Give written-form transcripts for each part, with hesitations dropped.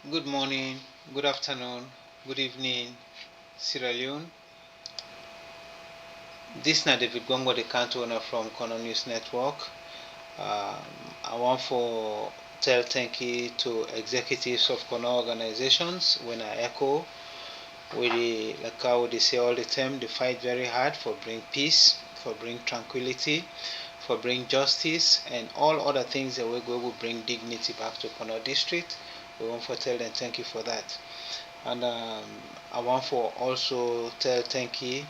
Good morning, good afternoon, good evening, Sierra Leone. This is David Gongo, the country owner from Kono News Network. Um, I want to tell thank you to executives of Kono organizations when I echo. Like how they say all the time, they fight very hard for bring peace, for bring tranquility, for bring justice, and all other things that will bring dignity back to Kono district. We want to tell them thank you for that. And I want for also tell thank you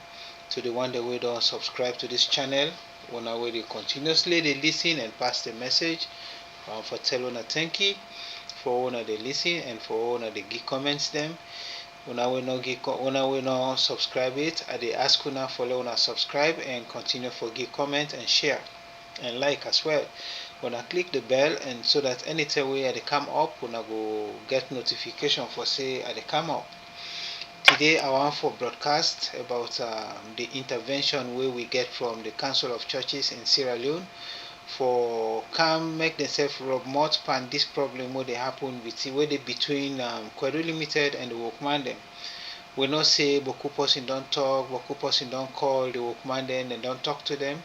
to the one that we don't subscribe to this channel. When I will continuously they listen and pass the message. For tell una thank you for una they listen and for una they give comments them. Una will not subscribe it. I they ask una follow una subscribe and continue for give comment and share and like as well. When I click the bell and so that anytime we they come up, when I go get notification for say they come up. Today I want for broadcast about the intervention where we get from the Council of Churches in Sierra Leone for come make themselves remote pan this problem where they happen where they between Kwedu Limited and the workman them. We not say Boku person don't talk, Boku person don't call the workman then and don't talk to them.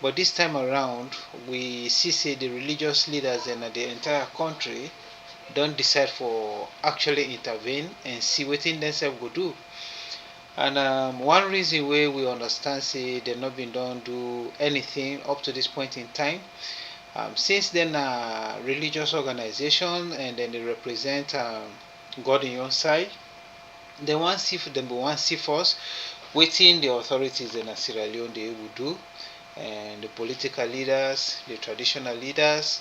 But this time around we see say the religious leaders in the entire country don't decide for actually intervene and see what in themselves will do. And one reason why we understand say they not been done do anything up to this point in time. Since then, religious organization and then they represent God in your side. They want see them want see first waiting the authorities in Sierra Leone they will do, and the political leaders, the traditional leaders,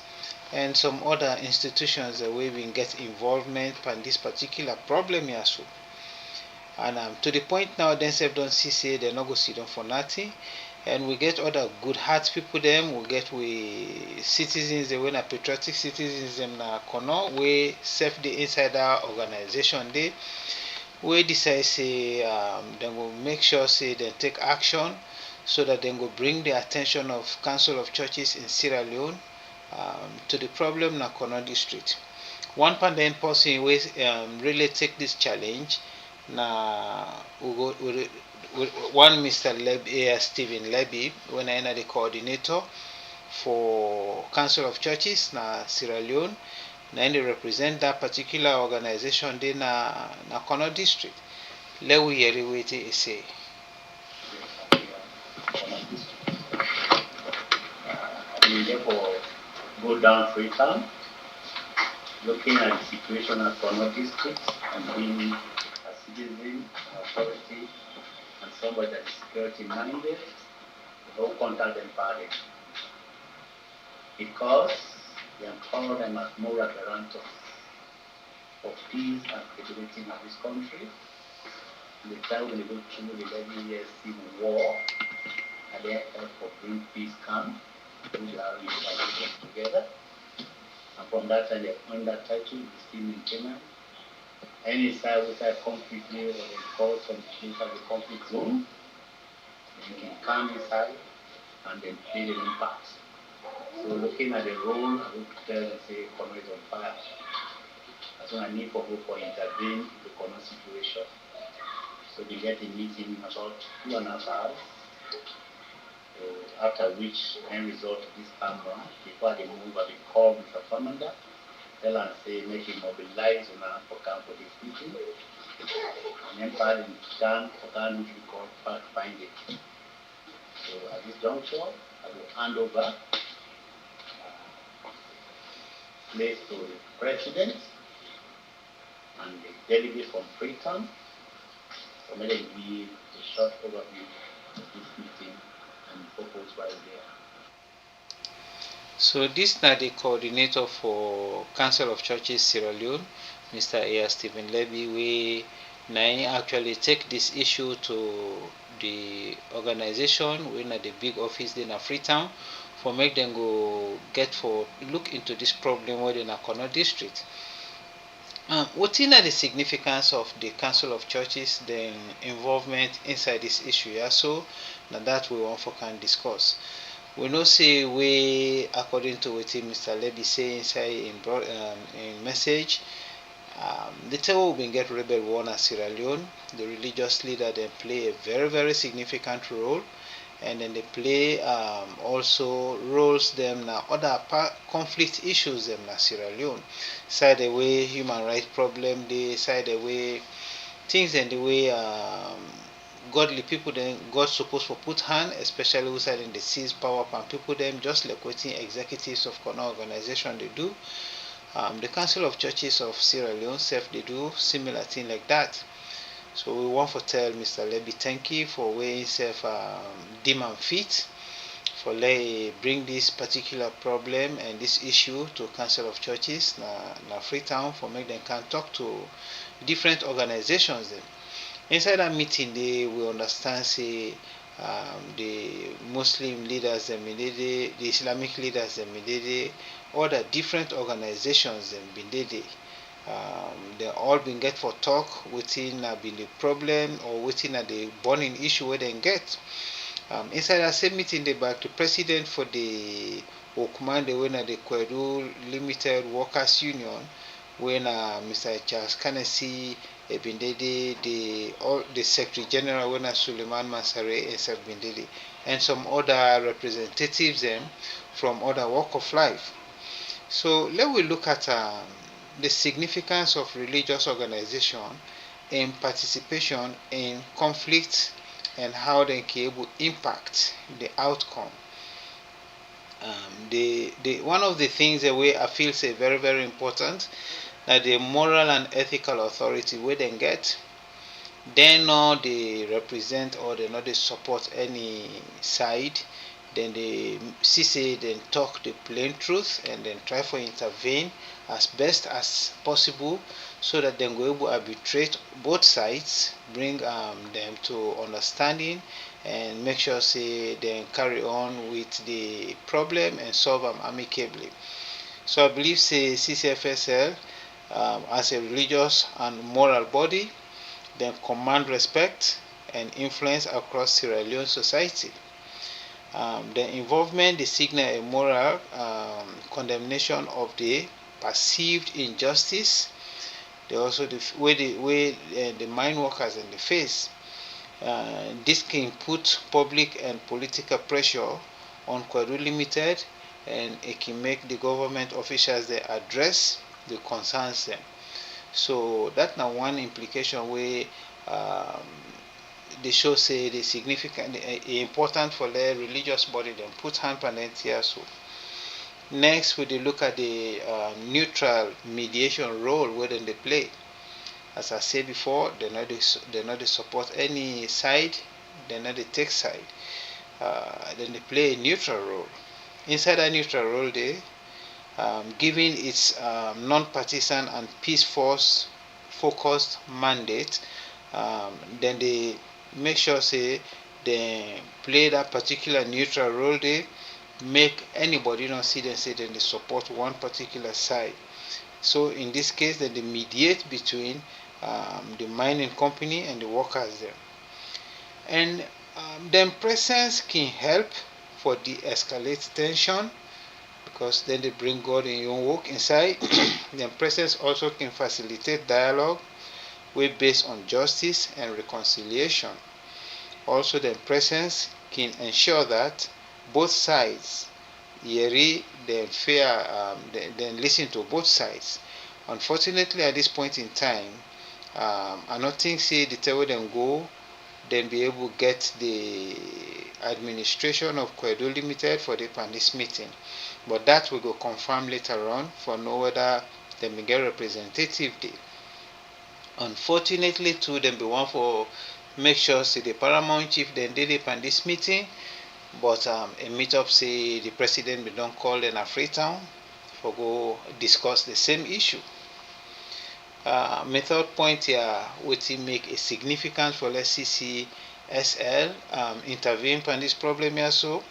and some other institutions that we will get involvement in this particular problem here. So and to the point now themselves don't see say they not go sit down for nothing, and we get other good heart people them we get we citizens they were patriotic citizens them na kono we serve the insider organization they we decide say then will make sure say they take action so that they will bring the attention of Council of Churches in Sierra Leone to the problem na Kono district. One pandemic person we really take this challenge na one Mr. Stephen Leby when I am the coordinator for Council of Churches na Sierra Leone na they represent that particular organization they na Kono district. Let we hear what he say. We therefore go down Freetown, looking at the situation at Kono district and being a citizen, an authority, and somebody that is security minded, don't contact them party. Because they empower them as moral guarantors of peace and stability in this country. The time when they go through the 11 years civil war, and they help for bring peace come, which are together. And from that time, they appoint that title, the still maintenance. Any side with that conflict or they call some place as a conflict zone, you can come inside and then play the impact. So looking at the role, I would tell and say, Kono is on fire. That's what I need for hope for intervene in the Kono situation. So we get a meeting about 2.5 hours. After which end result of this camera, before they move, I will call Mr. Commander, tell and say, make him mobilize on for camp for this meeting. And then part in done for that which we call fact finding. So at this juncture, I will hand over place to the president and the delegate from Freetown. So may they give a short overview of this meeting and purpose why they are. So this is the coordinator for Council of Churches Sierra Leone, Mr. E.S.K. Leby. We now actually take this issue to the organization we at the big office in Freetown for make them go get for look into this problem within Kono district. What is the significance of the Council of Churches, the involvement inside this issue? Yeah, so now that we want for can discuss. We know say we according to what Mr. Leby say inside in message, The table been get rebel war in Sierra Leone. The religious leader then play a very very significant role, and then they play also roles them na other conflict issues them na Sierra Leone. Side away human rights problem they side away things and the way godly people then God supposed to put hand, especially who side in the seize power and people them just like waiting executives of corner organization they do. The Council of Churches of Sierra Leone self they do similar thing like that. So we want to tell Mr. Leby thank you for weighing himself dim and fit for bring this particular problem and this issue to Council of Churches na Freetown for make them can talk to different organizations then. Inside that meeting they will understand say the Muslim leaders them the Islamic leaders them all the different organizations them been they all been get for talk within been the problem or within the burning issue where they get. Inside that same meeting they back the president for the Okman the winner the Kwedu Limited Workers Union when Mr. Charles Kanesi Bindede, the Secretary General when Suleiman Masare and Bindede, and some other representatives them from other walk of life. So let we look at the significance of religious organization in participation in conflict and how they can able impact the outcome. One of the things that we I feel say very very important that the moral and ethical authority we then get, they know they represent or they know they support any side, then they see say then talk the plain truth and then try to intervene as best as possible so that then go able to arbitrate both sides, bring them to understanding and make sure say they carry on with the problem and solve them amicably. So I believe say CCFSL as a religious and moral body then command respect and influence across Sierra Leone society. The involvement they signal a moral condemnation of the perceived injustice. They also the way the mine workers in the face. This can put public and political pressure on Kwedu Limited, and it can make the government officials they address the concerns them. So that now one implication where um, they show say the significant important for the religious body then put hand on it here. So next we look at the neutral mediation role where they play. As I said before, they not support any side, they not take side. Then they play a neutral role. Inside a neutral role, they giving its non-partisan and peace-force focused mandate, then they make sure say they play that particular neutral role. They make anybody not see them say then they support one particular side. So in this case, then they mediate between the mining company and the workers there, and then presence can help for de-escalate tension because then they bring God in your work inside. Then presence also can facilitate dialogue way based on justice and reconciliation. Also, then presence can ensure that both sides Yeri then fair then listen to both sides. Unfortunately, at this point in time, I don't think say the tell them go then be able to get the administration of Kwedo Limited for the this meeting. But that we go confirm later on for know whether they may get representative day. Unfortunately too, them be one for make sure say the paramount chief then did it on this meeting, but a meet up say the president be don't call in a Freetown for go discuss the same issue. My third point here which make a significant for SCCSL intervene on this problem here. So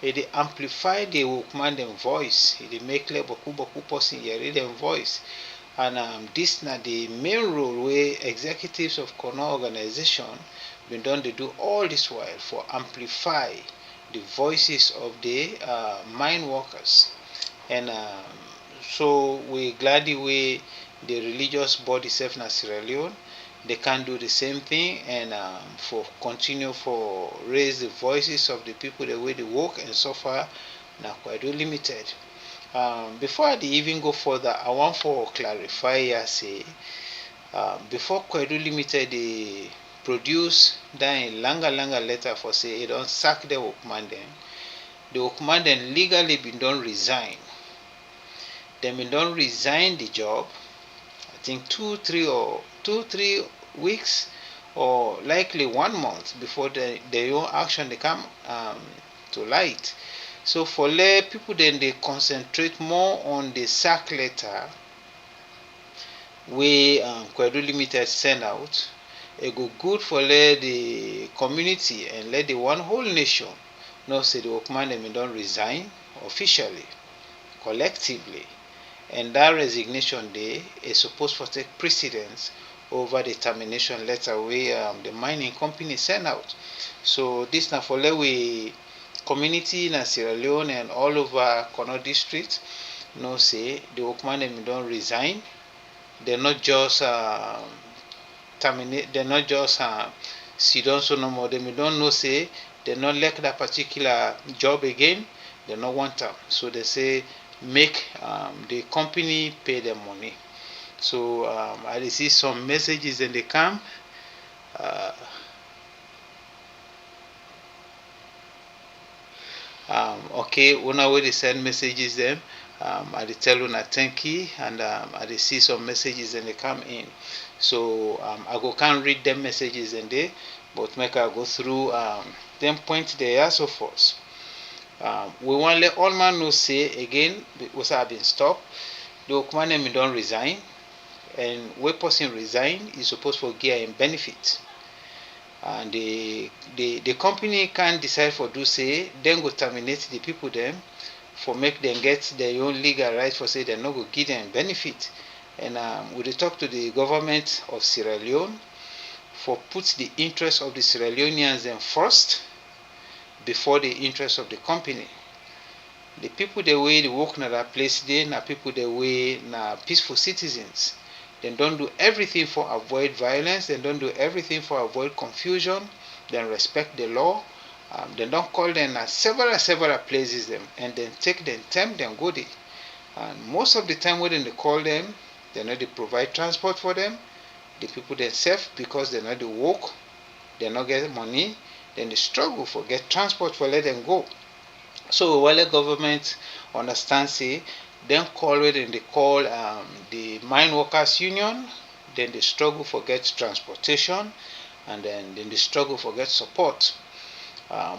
it amplify the workman them voice, it make clear boku person hear them voice, and this na the main role where executives of corner organization been done they do all this while for amplify the voices of the mine workers. And so we gladly we the religious body self na Sierra Leone, they can do the same thing and for continue for raise the voices of the people the way they work and suffer na quite limited. Before I even go further, I want for clarify here say before Kwedu Limited they produce that longer letter for say it don't sack the workman then. The workman then legally been done resign. Then been done resign the job. I think 2-3 weeks or likely 1 month before their own action they come to light. So for let people then they concentrate more on the sack letter we Kwedu Limited send out. It go good for let the community and let the one whole nation know say the workman them don't resign officially, collectively, and that resignation day is supposed to take precedence over the termination letter we the mining company send out. So this now for let we community in Sierra Leone and all over Kono district know say the workman them don't resign. They're not just terminate. They're not just sit down so no more. They don't know say they not like that particular job again. They not want them. So they say make the company pay them money. So I see some messages in the camp. Okay, una way they send messages them. I tell una thank you and I see some messages and they come in. So I can't read them messages in there, but make I go through them point they are so forth. We want to let all man know say again because I've been stopped. The Okman don't resign, and when person resign is supposed to get him benefit. And the company can decide for do say then go terminate the people them for make them get their own legal right for say they not go give them benefit. And we talk to the government of Sierra Leone for put the interest of the Sierra Leoneans then first before the interest of the company. The people the way they work in that place they na people the way na peaceful citizens. They don't do everything for avoid violence. They don't do everything for avoid confusion. They respect the law. They don't call them several places them and then take them time them go there. And most of the time when they call them, they know they provide transport for them. The people themselves because they know they work, they not get money, then they struggle for get transport for let them go. So while the government understands say then call it and they call the mine workers union, then they struggle for get transportation and then they struggle for get support.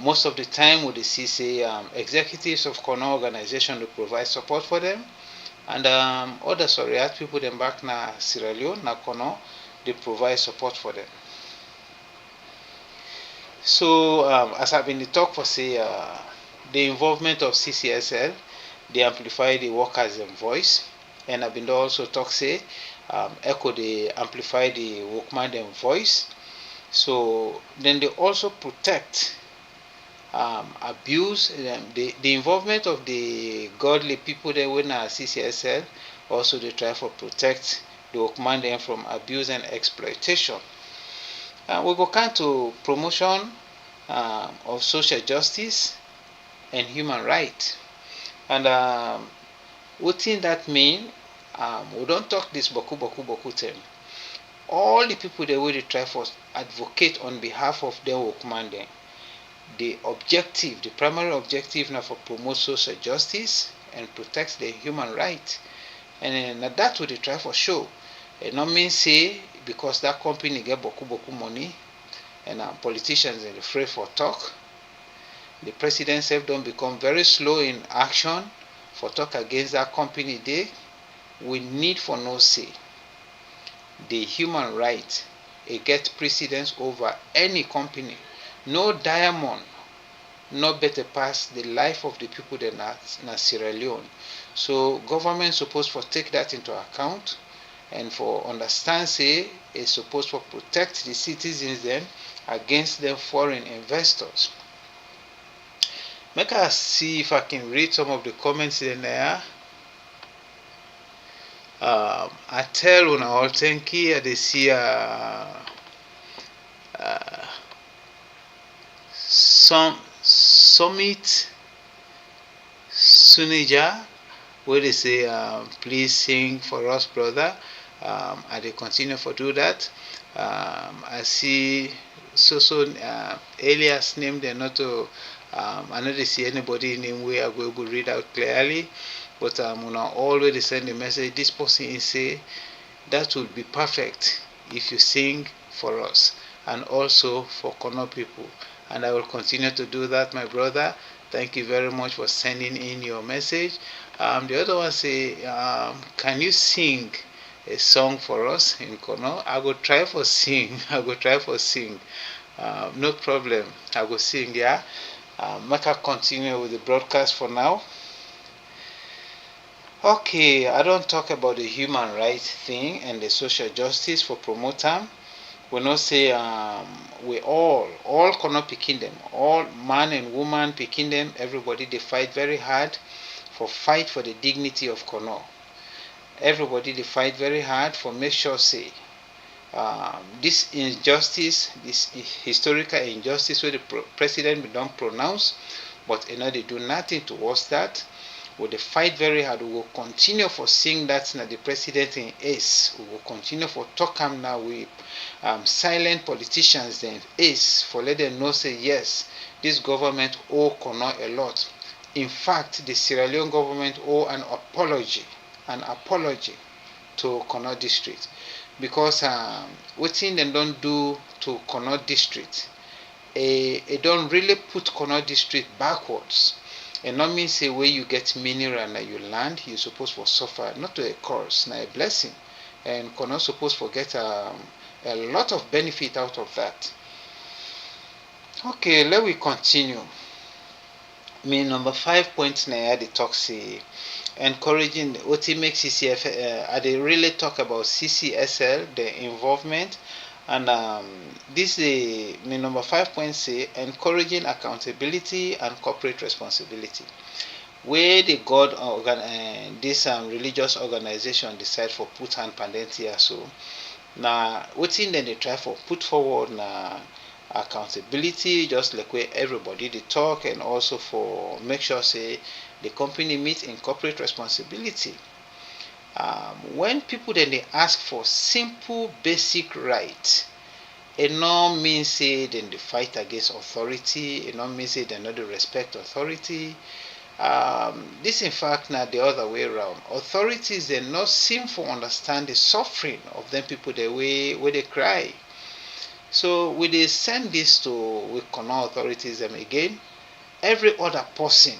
Most of the time we see say executives of Kono organization to provide support for them and other Soriat people them back na Sierra Leone na Kono they provide support for them. So as I've been the talk for say the involvement of CCSL, they amplify the workers' voice, and I've been also talk say ECHO they amplify the workman voice. So then they also protect abuse the involvement of the godly people there when CCSL also they try for protect the workman from abuse and exploitation. We go come to promotion of social justice and human rights. And what thing that mean? We don't talk this boku term. All the people they will try for advocate on behalf of their workman then. The objective, the primary objective now for promote social justice and protect the human right. And that's what they try for show. It not mean say because that company get boku money and politicians are afraid for talk. The president self don't become very slow in action for talk against that company there. We need for no say. The human right it gets precedence over any company. No diamond no better pass the life of the people that na Sierra Leone. So government supposed to take that into account and for understand say it's supposed to protect the citizens then against the foreign investors. Make us see if I can read some of the comments in there. I tell una all thank you. They see some summit Sunija where they say please sing for us, brother. I they continue for do that. I see alias name they're not to I know they see anybody name where I go read out clearly, but when I always send a message, this person is say that would be perfect if you sing for us and also for Kono people. And I will continue to do that, my brother. Thank you very much for sending in your message. The other one say, can you sing a song for us in Kono? I will try for sing. I will try for sing. No problem. I will sing, yeah. Make I continue with the broadcast for now. Okay, I don't talk about the human rights thing and the social justice for promote them. We not say we all cannot picking them, all man and woman picking them. Everybody they fight very hard for the dignity of Kono. Everybody they fight very hard for make sure say this injustice, this historical injustice where the president don't pronounce, but you know they do nothing towards that. We will fight very hard. We will continue for seeing that now the president in ace. We will continue for talk him now with silent politicians then ace for let them know say yes, this government owe Kono a lot. In fact, the Sierra Leone government owe an apology to Kono district because what thing they don't do to Kono district, it don't really put Kono district backwards. And not mean say where you get mineral na you land, you supposed for suffer, not to a curse, na a blessing. And Kono supposed for get a lot of benefit out of that. Okay, let we continue. Me number 5 point na the talk say encouraging what makes CCF. I they really talk about CCSL, the involvement, and this is me number 5 point say encouraging accountability and corporate responsibility. Where the God this religious organization decide for put hand pandent here so now wetin dem they try for put forward na accountability just like where everybody they talk and also for make sure say the company meet in corporate responsibility. When people then they ask for simple basic right, it no mean say then they fight against authority, it no mean say they not respect authority. This in fact now the other way around. Authorities they not seem to understand the suffering of them people the way where they cry. So we they send this to we connect authorities them again. Every other person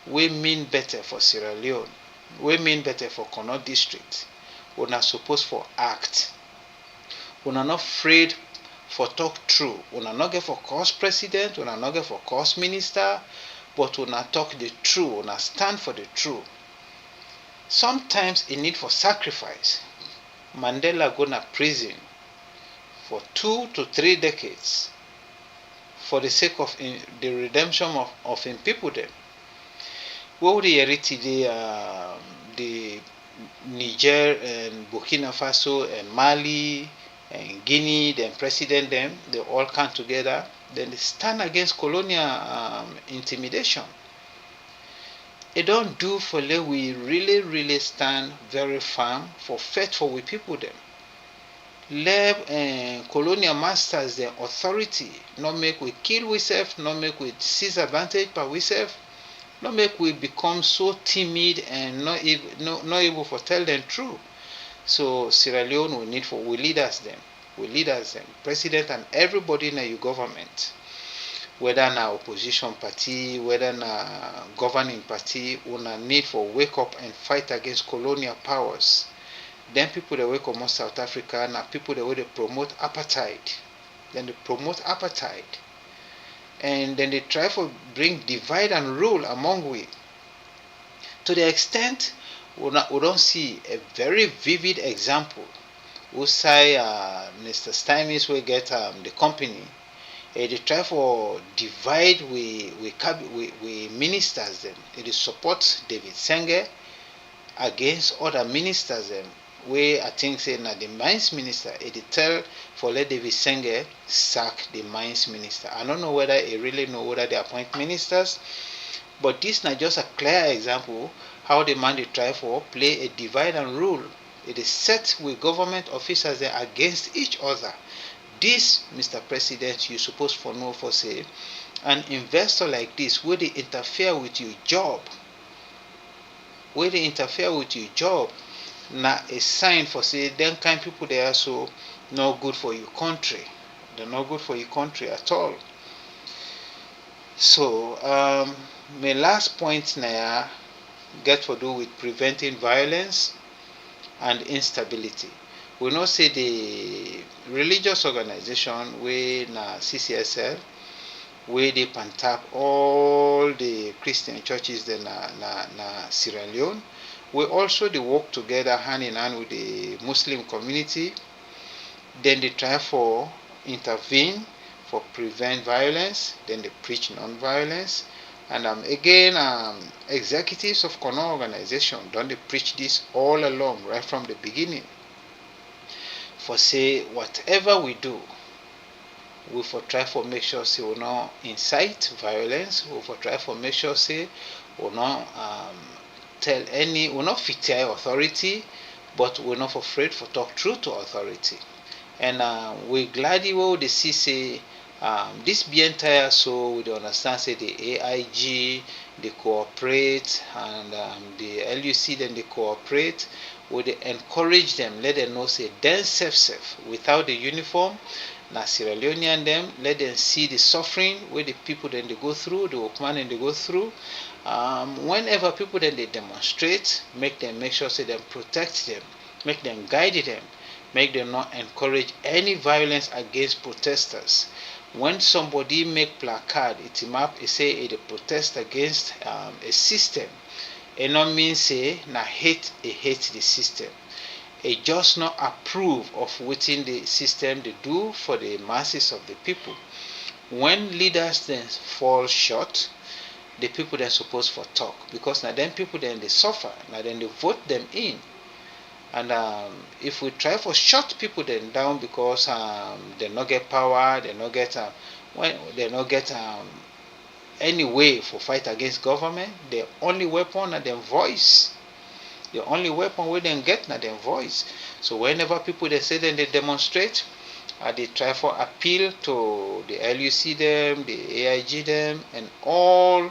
we mean better for Sierra Leone, we mean better for Kono district, we not supposed for act. We are not afraid for talk true. We are not get for cause president, we are not get for cause minister, but we not talk the true, we not stand for the true. Sometimes it need for sacrifice. Mandela go to prison for 2 to 3 decades for the sake of the redemption of him people them. What would the the Niger and Burkina Faso and Mali and Guinea, then president them, they all come together, then they stand against colonial intimidation. It don't do for let we really stand very firm for fight for we people them. Let colonial masters the authority not make we kill ourselves, not make we seize advantage by ourselves, not make we become so timid and not able to tell them true. So Sierra Leone we need for we leaders them, president and everybody in your government, whether na opposition party, whether na governing party, una need for wake up and fight against colonial powers. Then people that wake up South Africa na people that they promote apartheid. Then they promote apartheid. And then they try to bring divide and rule among we. To the extent we don't see a very vivid example. We say Mr. Stymies will get the company. They try for divide we ministers them. It support David Senge. against other ministers them, wey I think say na the mines minister dey tell for let David Senge sack the mines minister. I don't know whether he really know whether they appoint ministers, but this na just a clear example how the man dey try for play a divide and rule. It is set with government officers there against each other. This, Mr. President, you suppose for know for say an investor like this wey dey interfere with your job, na a sign for say them kind people they are so not good for your country. They're not good for your country at all. So my last point now get to do with preventing violence and instability. We know say the religious organization wey na CCSL, wey dey pantap all the Christian churches there na Sierra Leone. We also dey work together hand in hand with the Muslim community. Then they try for intervene for prevent violence. Then they preach non-violence. And again, executives of Kono organization don't they preach this all along, right from the beginning. For say whatever we do, we for try for make sure say we not incite violence. We for try for make sure say we not tell any, we not fit authority, but we're not afraid for talk truth to authority. And we gladly will they see say this be entire, so we understand say the AIG they cooperate, and the LUC then they cooperate. We they encourage them, let them know say then safe without the uniform. Na Sierra Leonean them, let them see the suffering where the people then they go through, the workman and they go through. Whenever people then they demonstrate, make sure say them protect them, make them guide them, make them not encourage any violence against protesters. When somebody make placard, it say it protest against a system. It not mean say na hate the system. It just not approve of what the system they do for the masses of the people. When leaders then fall short, the people then supposed for talk, because now then people then they suffer, now then they vote them in. And if we try for shut people then down because they not get power, they not get any way for fight against government, the only weapon are them voice. The only weapon we then get na them voice. So whenever people they say then they demonstrate, they try for appeal to the LUC them, the AIG them, and all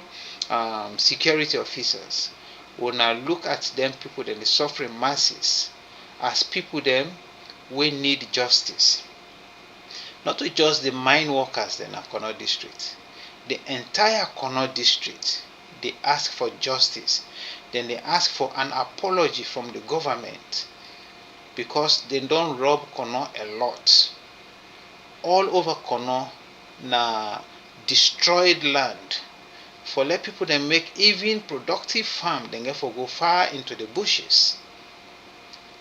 security officers. We now look at them people then the suffering masses as people them we need justice. Not to just the mine workers then of Kono district. The entire Kono district, they ask for justice. Then they ask for an apology from the government, because they don't rob Kono a lot. All over Kono na destroyed land. For let people then make even productive farm, then get for go far into the bushes.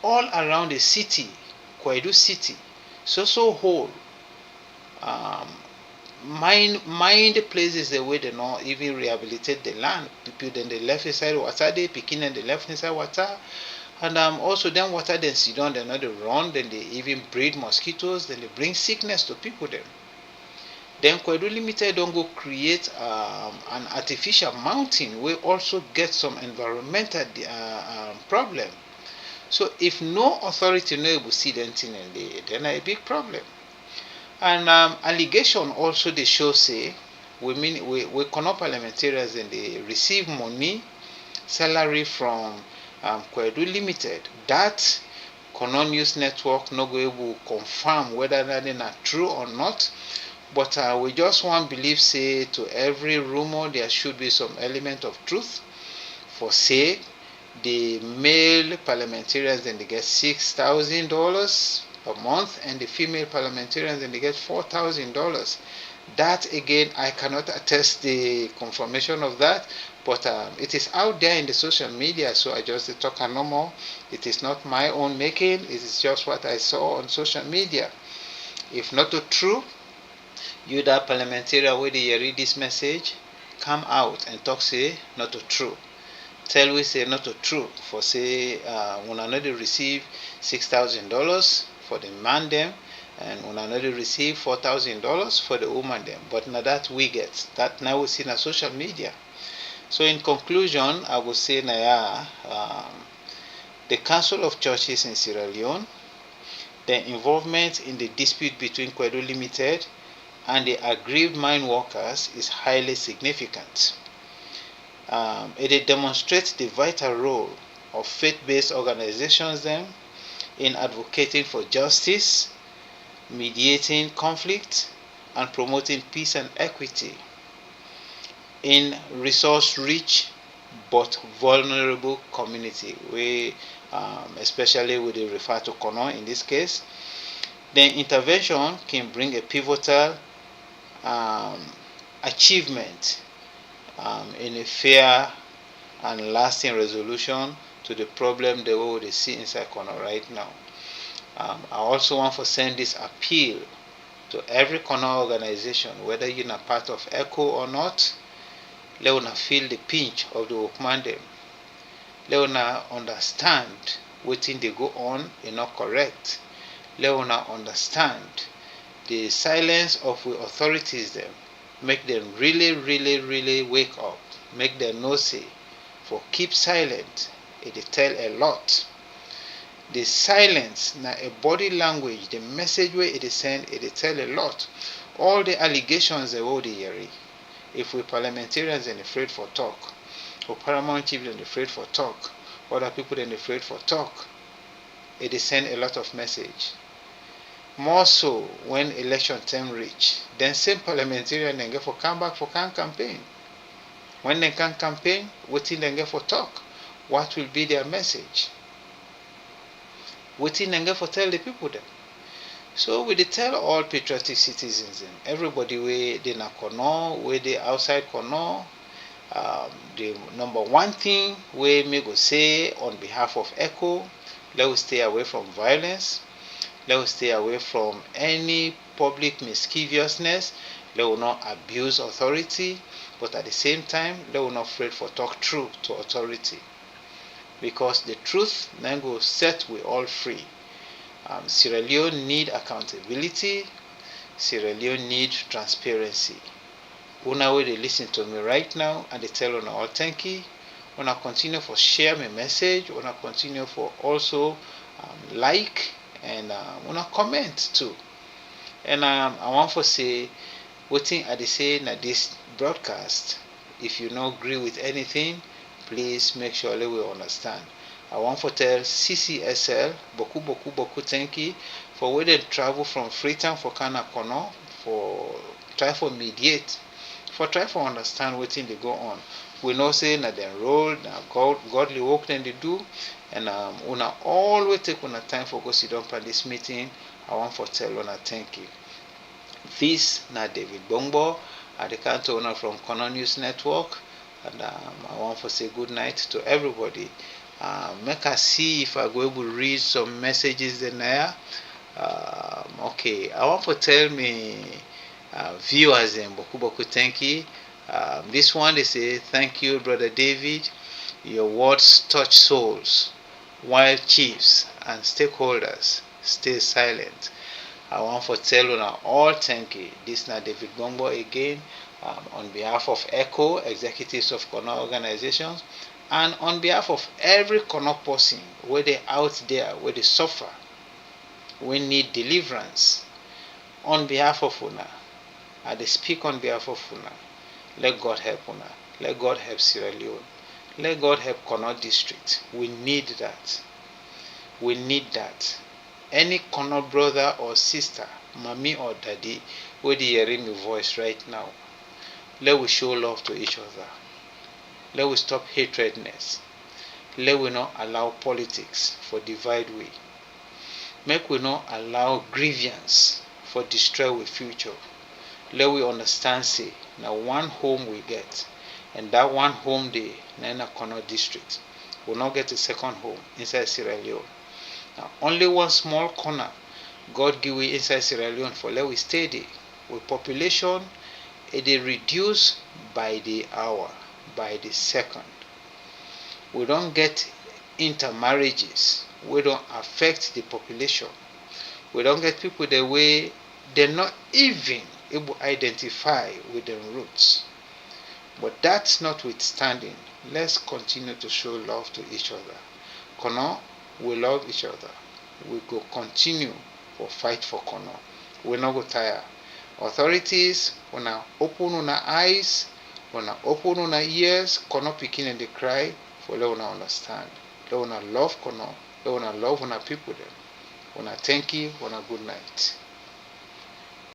All around the city, Kwedu city, so whole. Mind places the way they not even rehabilitate the land. People then they left inside water, they picking and they left inside water. And also then water then sit down, they not they run, then they even breed mosquitoes, then they bring sickness to people then. Then Kwedu Limited don't go create an artificial mountain where also get some environmental problem. So if no authority no able see them thing, then a big problem. And allegation also they show say we Kono parliamentarians and they receive money, salary from Kwedu Limited. That Kono News Network no go able confirm whether that is true or not. But we just want to believe say to every rumor there should be some element of truth. For say the male parliamentarians then they get $6,000 a month, and the female parliamentarians then they get $4,000. That again, I cannot attest the confirmation of that, but it is out there in the social media, so I just talk no more. It is not my own making, it is just what I saw on social media. If not true, you that parliamentarian where they read this message, come out and talk say not true. tell we say not true for say una no dey receive $6,000 for the man dem, and una no dey receive $4,000 for the woman dem, but na that we get, that now we see na social media. So in conclusion, I would say na the Council of Churches in Sierra Leone, their involvement in the dispute between Kwedo Limited and the aggrieved mine workers is highly significant. It demonstrates the vital role of faith-based organizations then in advocating for justice, mediating conflict, and promoting peace and equity in resource-rich but vulnerable community, especially we dey refer to Kono in this case. The intervention can bring a pivotal achievement in a fair and lasting resolution to the problem that we will see inside Kono right now. I also want to send this appeal to every Kono organization, whether you're a part of ECHO or not. Let una feel the pinch of the workman dem. Let una understand wetin dey go on is not correct. Let una understand the silence of the authorities dem. Make them really wake up. Make them know say for keep silent, it dey tell a lot. The silence na a body language, the message where it is sent, it dey tell a lot. All the allegations they will hear. If we parliamentarians are afraid for talk, or paramount chiefs are afraid for talk, other people are afraid for talk, it is send a lot of message. More so when election time reach, then same parliamentarian then get for come back for can campaign. When they can campaign, what thing they get for talk? What will be their message? What thing they get for tell the people then? So we dey tell all patriotic citizens and everybody where they na Kono, where they outside Kono, the number one thing we may go say on behalf of ECHO, let us stay away from violence, let us stay away from any public mischievousness, let us not abuse authority, but at the same time, let us not afraid for talk truth to authority. Because the truth then go set we all free. Sierra Leone need accountability. Sierra Leone need transparency. Una way they listen to me right now and they tell una all thank you. Una continue for share my message. Una continue for also like and una comment too. And I want to say what thing I say na this broadcast. If you don't agree with anything, please make sure we understand. I want to tell CCSL, boku thank you for where they travel from Freetown for Kono for try for mediate, for try for understand what thing they go on. We know say na them role, na godly work then they do, and una always take una time for go sit down for this meeting. I want to tell una thank you. This na David Bongbo, at the counter owner from Kono News Network, and I want to say good night to everybody. Make us see if I go able to read some messages in there. Okay, I want to tell me viewers in boku thank you. This one they say thank you brother David, your words touch souls while chiefs and stakeholders stay silent. I want to tell you now all thank you. This is David Bongbo again, on behalf of ECHO, executives of Kono organizations, and on behalf of every Kono person where they out there, where they suffer, we need deliverance. On behalf of Una, I speak on behalf of Una. Let God help Una. Let God help Sierra Leone. Let God help Kono district. We need that. We need that. Any Kono brother or sister, mommy or daddy, where they hearing my voice right now, let we show love to each other. Let we stop hatredness. Let we not allow politics for divide we. Make we not allow grievance for destroy we future. Let we understand say now one home we get, and that one home day in a Kono district will not get a second home inside Sierra Leone. Now only one small corner God give we inside Sierra Leone for let we stay there. With population, it is reduced by the hour, by the second. We don't get intermarriages. We don't affect the population. We don't get people the way they're not even able to identify with their roots. But that's notwithstanding, let's continue to show love to each other. Kono, we love each other. We go continue for fight for Kono. We not go tire. Authorities, wanna open una eyes, wanna open una ears. Kono picking and they cry for let una understand. Let una love Kono. Let una love una people them. Wanna thank you. Wanna good night.